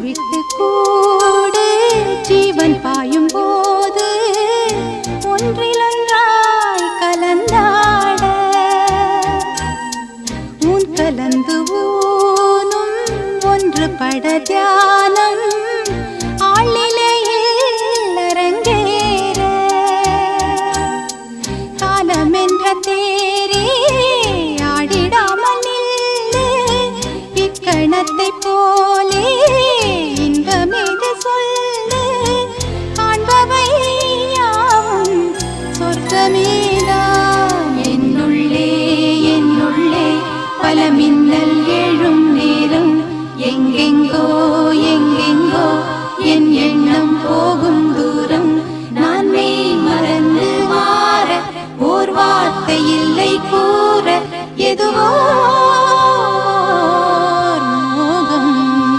விட்டு கூடு ஜீவன் பாயும் போது ஒன்றிலொன்றாய் கலந்தாட உன் கலந்து ஊனும் ஒன்று பட தியானம் ஆளிலையில் அரங்கேற காலம் என்ற தேரே ஆடிடாமல் நில்லு இக்கணத்தை போலே இன்பமேது சொல்லு காண்பவை யாவும் சொர்க்கமேதான் என்னுள்ளே என்னுள்ளே பல மின்னல் எழும் நேரம் எங்கெங்கோ எங்கெங்கோ என் எண்ணம் போகும்